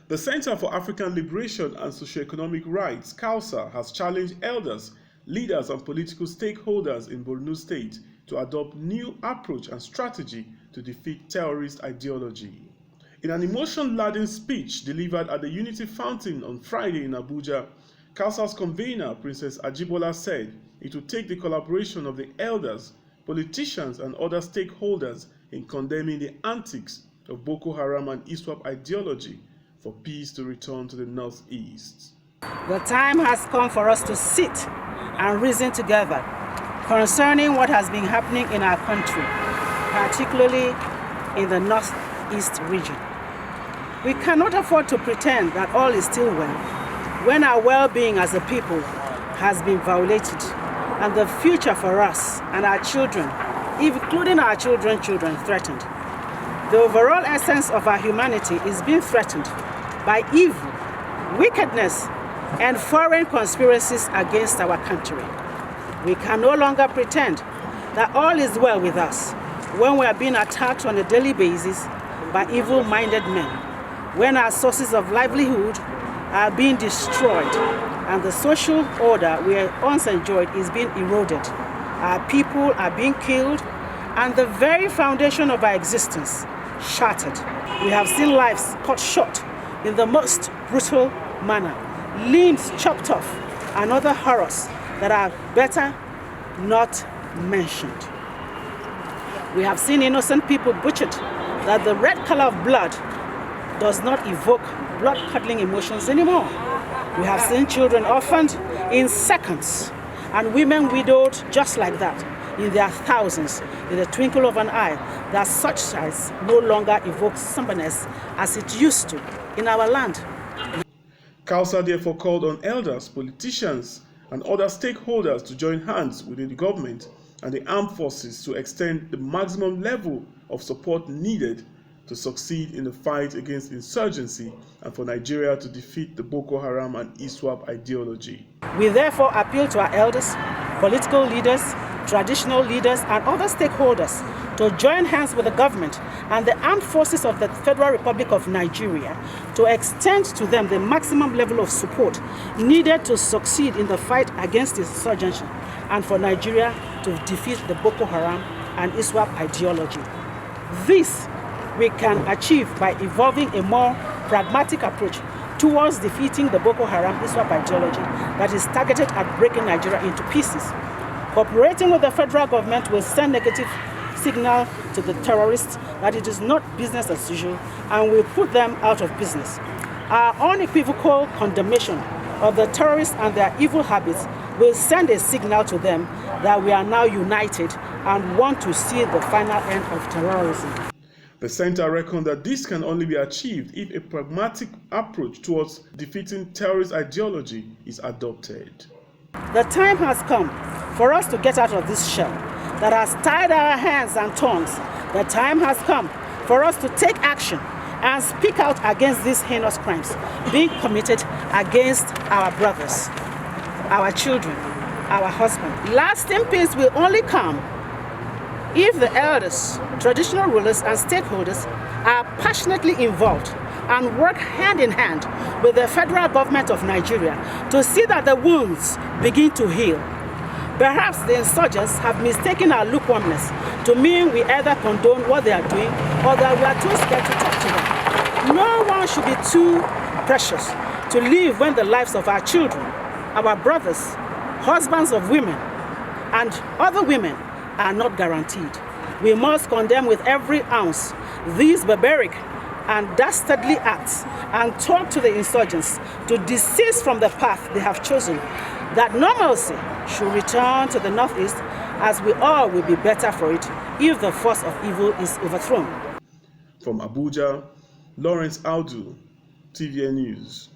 The Center for African Liberation and Socio-Economic Rights, CALSA, has challenged elders, leaders and political stakeholders in Borno State to adopt new approach and strategy to defeat terrorist ideology. In an emotion-laden speech delivered at the Unity Fountain on Friday in Abuja, CALSA's convener, Princess Ajibola, said it would take the collaboration of the elders, politicians and other stakeholders in condemning the antics of Boko Haram and Iswap ideology for peace to return to the Northeast. The time has come for us to sit and reason together concerning what has been happening in our country, particularly in the Northeast region. We cannot afford to pretend that all is still well when our well-being as a people has been violated and the future for us and our children, including our children, threatened. The overall essence of our humanity is being threatened by evil, wickedness, and foreign conspiracies against our country. We can no longer pretend that all is well with us when we are being attacked on a daily basis by evil-minded men, when our sources of livelihood are being destroyed and the social order we once enjoyed is being eroded. Our people are being killed and the very foundation of our existence shattered. We have seen lives cut short in the most brutal manner, limbs chopped off, and other horrors that are better not mentioned. We have seen innocent people butchered, that the red color of blood does not evoke blood-curdling emotions anymore. We have seen children orphaned in seconds, and women widowed just like that, in their thousands, in the twinkle of an eye, that such size no longer evokes somberness as it used to in our land. CALSA therefore called on elders, politicians, and other stakeholders to join hands with the government and the armed forces to extend the maximum level of support needed to succeed in the fight against insurgency and for Nigeria to defeat the Boko Haram and Iswap ideology. We therefore appeal to our elders, political leaders, traditional leaders, and other stakeholders to join hands with the government and the armed forces of the Federal Republic of Nigeria to extend to them the maximum level of support needed to succeed in the fight against insurgency and for Nigeria to defeat the Boko Haram and Iswap ideology. This we can achieve by evolving a more pragmatic approach towards defeating the Boko Haram Iswap ideology that is targeted at breaking Nigeria into pieces. Cooperating with the federal government will send negative signal to the terrorists that it is not business as usual and will put them out of business. Our unequivocal condemnation of the terrorists and their evil habits will send a signal to them that we are now united and want to see the final end of terrorism. The center reckoned that this can only be achieved if a pragmatic approach towards defeating terrorist ideology is adopted. The time has come for us to get out of this shell that has tied our hands and tongues. The time has come for us to take action and speak out against these heinous crimes being committed against our brothers, our children, our husbands. Lasting peace will only come if the elders, traditional rulers, and stakeholders are passionately involved and work hand in hand with the federal government of Nigeria to see that the wounds begin to heal. Perhaps the insurgents have mistaken our lukewarmness to mean we either condone what they are doing or that we are too scared to talk to them. No one should be too precious to live when the lives of our children, our brothers, husbands of women, and other women are not guaranteed. We must condemn with every ounce these barbaric and dastardly acts and talk to the insurgents to desist from the path they have chosen, that normalcy should return to the Northeast, as we all will be better for it if the force of evil is overthrown. From Abuja, Lawrence Audu, TVN News.